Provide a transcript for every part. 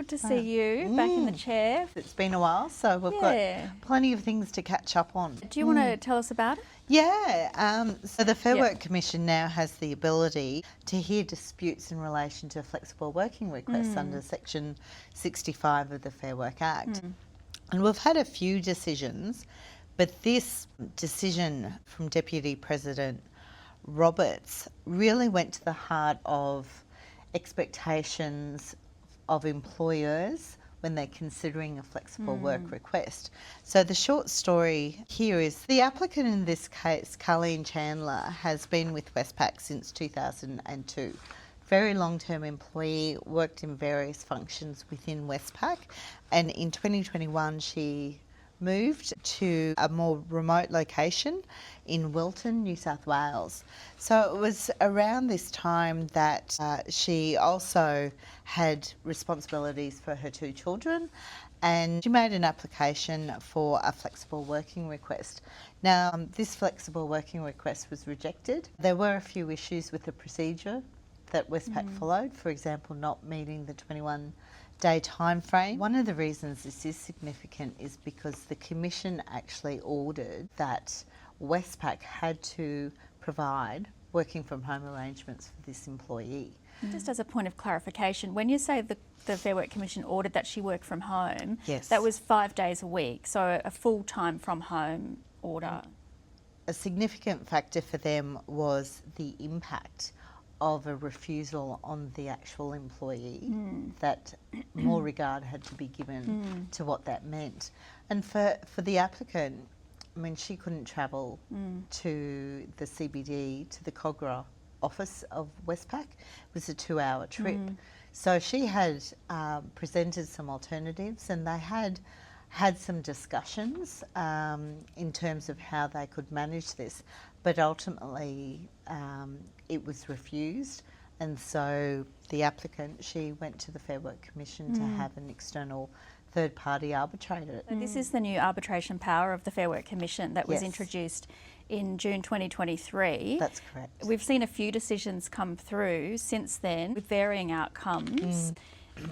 good to see you back in the chair. It's been a while, so we've got plenty of things to catch up on. Do you want to tell us about it? Yeah, so the Fair Work Commission now has the ability to hear disputes in relation to flexible working requests under Section 65 of the Fair Work Act. And we've had a few decisions, but this decision from Deputy President Roberts really went to the heart of expectations of employers when they're considering a flexible work request. So the short story here is the applicant in this case, Chandler, has been with Westpac since 2002. Very long-term employee, worked in various functions within Westpac, and in 2021 she moved to a more remote location in Wilton, New South Wales. So it was around this time that she also had responsibilities for her two children, and she made an application for a flexible working request. Now, this flexible working request was rejected. There were a few issues with the procedure that Westpac followed, for example, not meeting the 21-day time frame. One of the reasons this is significant is because the Commission actually ordered that Westpac had to provide working from home arrangements for this employee. Just as a point of clarification, when you say the Fair Work Commission ordered that she work from home, Yes. that was 5 days a week, so a full-time from home order. A significant factor for them was the impact of a refusal on the actual employee, that more regard had to be given to what that meant. And for the applicant, I mean, she couldn't travel to the CBD, to the Cogra office of Westpac. It was a 2-hour trip. So she had presented some alternatives, and they had some discussions in terms of how they could manage this, but ultimately it was refused, and so the applicant, she went to the Fair Work Commission to have an external third-party arbitrate it. So this is the new arbitration power of the Fair Work Commission that was introduced in June 2023. That's correct. We've seen a few decisions come through since then with varying outcomes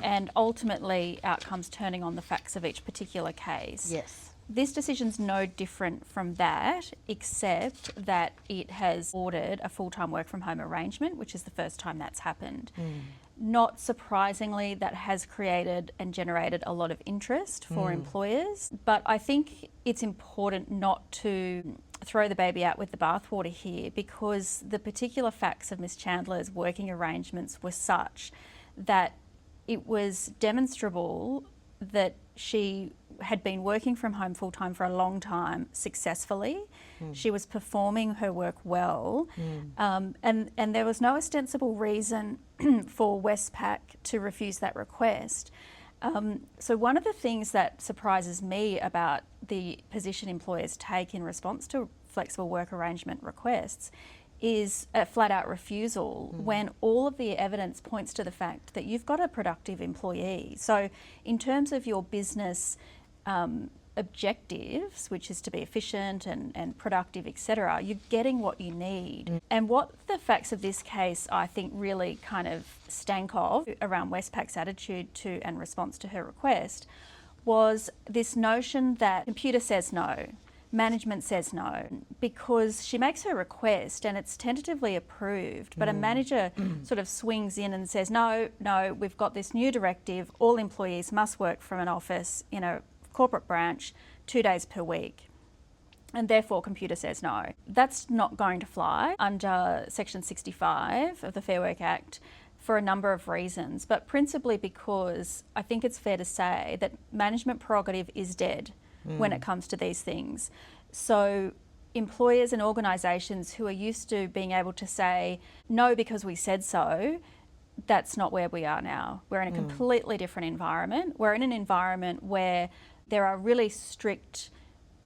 and ultimately outcomes turning on the facts of each particular case. Yes. This decision's no different from that, except that it has ordered a full-time work from home arrangement, which is the first time that's happened. Not surprisingly, that has created and generated a lot of interest for employers, but I think it's important not to throw the baby out with the bathwater here, because the particular facts of Ms. Chandler's working arrangements were such that it was demonstrable that she had been working from home full-time for a long time successfully. She was performing her work well, and there was no ostensible reason for Westpac to refuse that request. So one of the things that surprises me about the position employers take in response to flexible work arrangement requests is a flat-out refusal when all of the evidence points to the fact that you've got a productive employee. So in terms of your business objectives, which is to be efficient and productive, etc., you're getting what you need. And what the facts of this case, I think, really kind of stank of around Westpac's attitude to and response to her request was this notion that computer says no, management says no, because she makes her request and it's tentatively approved, but a manager sort of swings in and says, no, we've got this new directive, all employees must work from an office in a corporate branch 2 days per week, and therefore computer says no. That's not going to fly under Section 65 of the Fair Work Act for a number of reasons, but principally because I think it's fair to say that management prerogative is dead when it comes to these things. So employers and organisations who are used to being able to say no because we said so, that's not where we are now. We're in a completely different environment. We're in an environment where there are really strict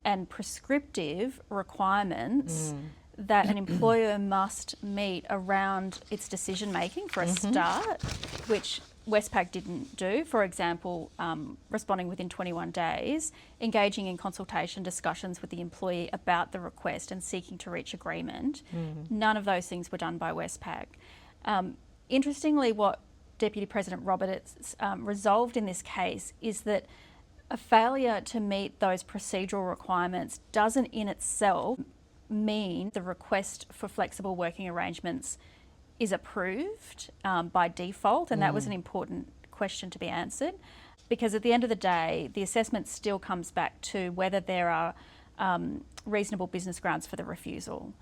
and prescriptive requirements that an employer must meet around its decision making for a start, which Westpac didn't do. For example, responding within 21 days, engaging in consultation discussions with the employee about the request and seeking to reach agreement. None of those things were done by Westpac. Interestingly, what Deputy President Roberts resolved in this case is that a failure to meet those procedural requirements doesn't in itself mean the request for flexible working arrangements is approved by default, and that was an important question to be answered, because at the end of the day, the assessment still comes back to whether there are reasonable business grounds for the refusal.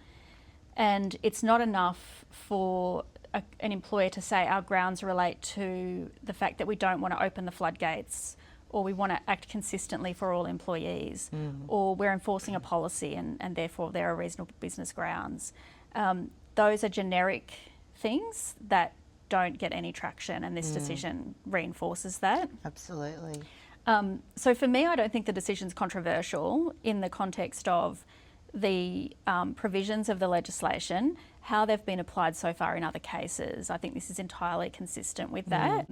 And it's not enough for an employer to say our grounds relate to the fact that we don't want to open the floodgates, or we want to act consistently for all employees, or we're enforcing a policy and therefore there are reasonable business grounds. Those are generic things that don't get any traction, and this decision reinforces that. Absolutely. So for me, I don't think the decision's controversial in the context of the provisions of the legislation, how they've been applied so far in other cases. I think this is entirely consistent with that.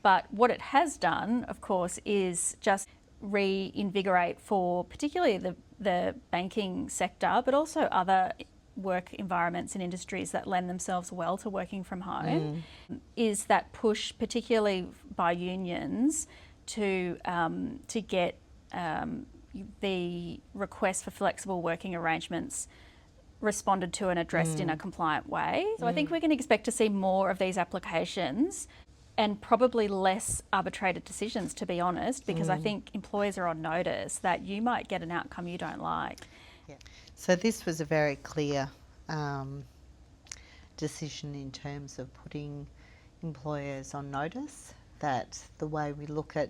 But what it has done, of course, is just reinvigorate for particularly the banking sector, but also other work environments and industries that lend themselves well to working from home, is that push, particularly by unions, to get the request for flexible working arrangements responded to and addressed in a compliant way. So I think we can expect to see more of these applications and probably less arbitrated decisions, to be honest, because I think employers are on notice that you might get an outcome you don't like. Yeah. So this was a very clear decision in terms of putting employers on notice that the way we look at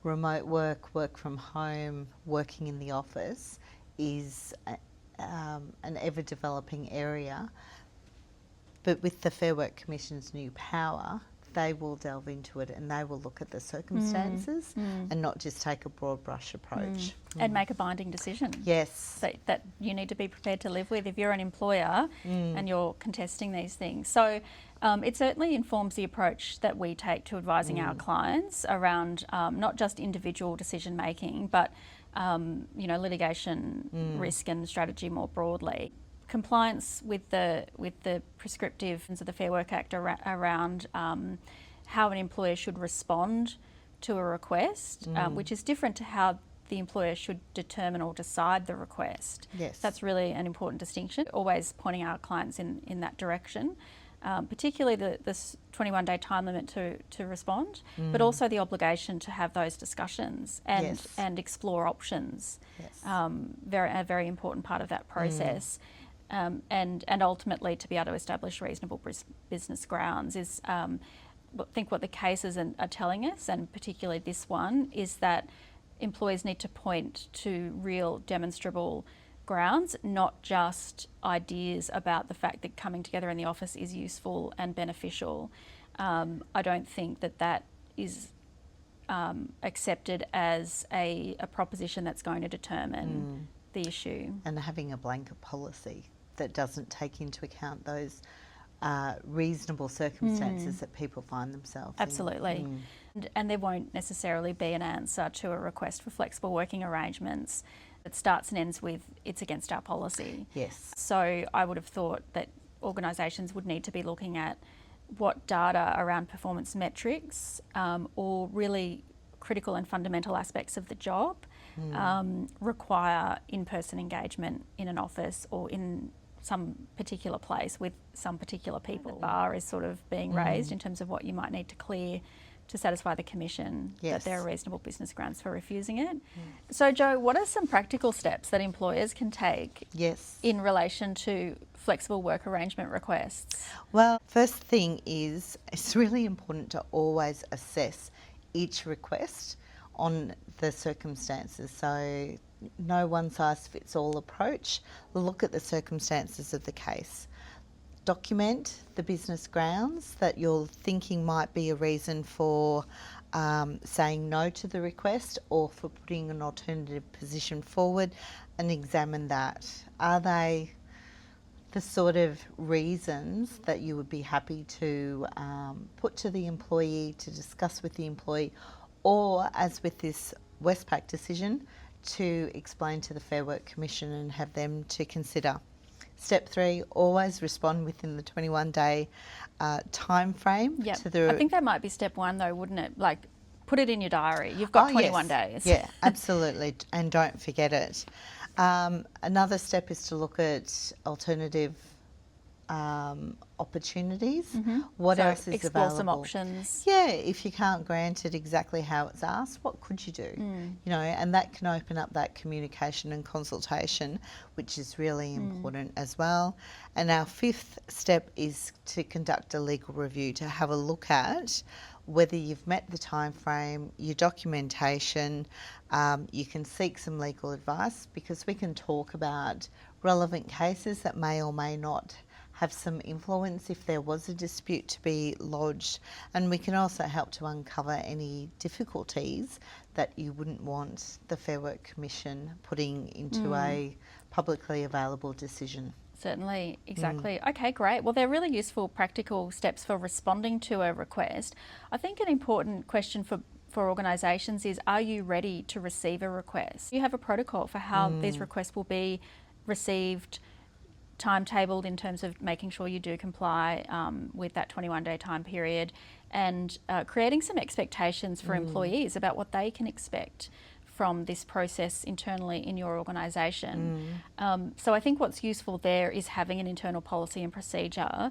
remote work, work from home, working in the office is an ever-developing area. But with the Fair Work Commission's new power, they will delve into it and they will look at the circumstances and not just take a broad brush approach. And make a binding decision. Yes. That you need to be prepared to live with if you're an employer and you're contesting these things. So it certainly informs the approach that we take to advising our clients around not just individual decision making, but litigation risk and strategy more broadly. Compliance with the prescriptive of the Fair Work Act around how an employer should respond to a request, which is different to how the employer should determine or decide the request. Yes. That's really an important distinction, always pointing our clients in that direction, particularly the 21-day time limit to respond, but also the obligation to have those discussions and explore options. Yes. A very important part of that process. And ultimately to be able to establish reasonable business grounds is, I think what the cases are telling us, and particularly this one, is that employers need to point to real demonstrable grounds, not just ideas about the fact that coming together in the office is useful and beneficial. I don't think that is accepted as a proposition that's going to determine the issue. And having a blanket policy that doesn't take into account those reasonable circumstances that people find themselves in. Absolutely. And there won't necessarily be an answer to a request for flexible working arrangements that starts and ends with it's against our policy. Yes. So I would have thought that organisations would need to be looking at what data around performance metrics or really critical and fundamental aspects of the job require in-person engagement in an office or in some particular place with some particular people. The bar is sort of being raised in terms of what you might need to clear to satisfy the Commission that there are reasonable business grounds for refusing it. So Jo, what are some practical steps that employers can take in relation to flexible work arrangement requests? Well, first thing is it's really important to always assess each request on the circumstances. So no one size fits all approach. Look at the circumstances of the case. Document the business grounds that you're thinking might be a reason for saying no to the request or for putting an alternative position forward, and examine that. Are they the sort of reasons that you would be happy to put to the employee, to discuss with the employee, or, as with this Westpac decision, to explain to the Fair Work Commission and have them to consider? Step 3, always respond within the 21-day time frame. Yep. To the I think that might be step 1 though, wouldn't it? Like, put it in your diary. You've got 21 days. Yeah, absolutely. And don't forget it. Another step is to look at alternative opportunities. What else is explore available? some options. Yeah, if you can't grant it exactly how it's asked, what could you do? You know, and that can open up that communication and consultation, which is really important as well. And our 5th step is to conduct a legal review, to have a look at whether you've met the time frame, your documentation. You can seek some legal advice, because we can talk about relevant cases that may or may not have some influence if there was a dispute to be lodged, and we can also help to uncover any difficulties that you wouldn't want the Fair Work Commission putting into a publicly available decision. Certainly, exactly. Okay, great. Well, they're really useful practical steps for responding to a request. I think an important question for organisations is, are you ready to receive a request? You have a protocol for how these requests will be received, timetabled in terms of making sure you do comply with that 21-day time period, and creating some expectations for employees about what they can expect from this process internally in your organisation. So I think what's useful there is having an internal policy and procedure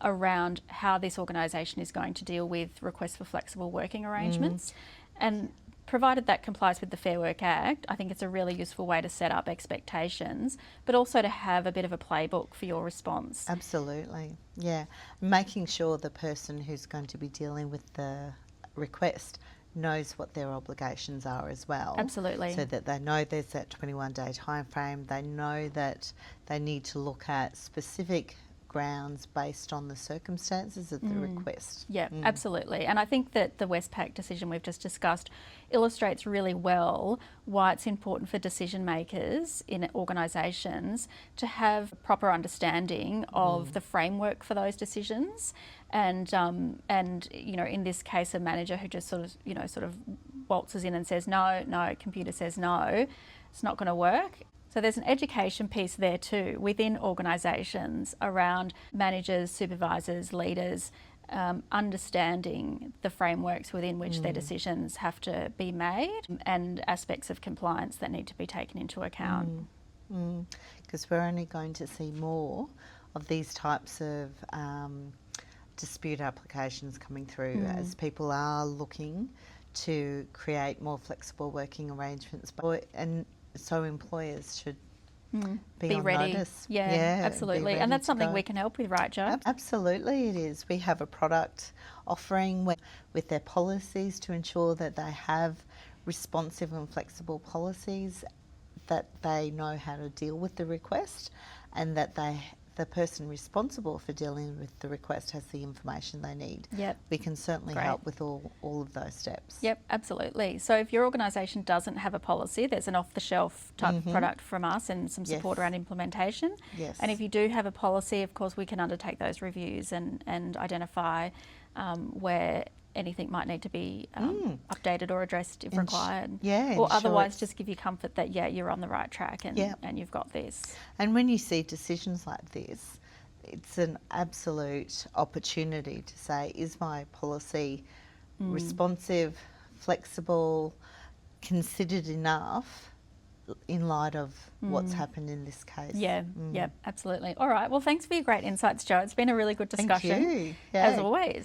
around how this organisation is going to deal with requests for flexible working arrangements. And provided that complies with the Fair Work Act, I think it's a really useful way to set up expectations, but also to have a bit of a playbook for your response. Absolutely, yeah. Making sure the person who's going to be dealing with the request knows what their obligations are as well. Absolutely. So that they know there's that 21-day time frame, they know that they need to look at specific grounds based on the circumstances of the request. Yeah, absolutely. And I think that the Westpac decision we've just discussed illustrates really well why it's important for decision makers in organisations to have proper understanding of the framework for those decisions. And you know, in this case, a manager who just sort of waltzes in and says no, computer says no, it's not going to work. So there's an education piece there too within organisations around managers, supervisors, leaders, understanding the frameworks within which their decisions have to be made, and aspects of compliance that need to be taken into account. Because we're only going to see more of these types of dispute applications coming through as people are looking to create more flexible working arrangements. And so employers should be on ready. Notice. Yeah, absolutely. And that's something we can help with, right, Jo? Absolutely it is. We have a product offering with their policies to ensure that they have responsive and flexible policies, that they know how to deal with the request, and that the person responsible for dealing with the request has the information they need. Yep. We can certainly help with all of those steps. Yep, absolutely. So if your organisation doesn't have a policy, there's an off-the-shelf type product from us and some support around implementation. Yes. And if you do have a policy, of course, we can undertake those reviews and identify where anything might need to be updated or addressed if required. Or otherwise just give you comfort that, you're on the right track and you've got this. And when you see decisions like this, it's an absolute opportunity to say, is my policy responsive, flexible, considered enough in light of what's happened in this case? Yeah, absolutely. All right, well, thanks for your great insights, Jo. It's been a really good discussion. Thank you. As always.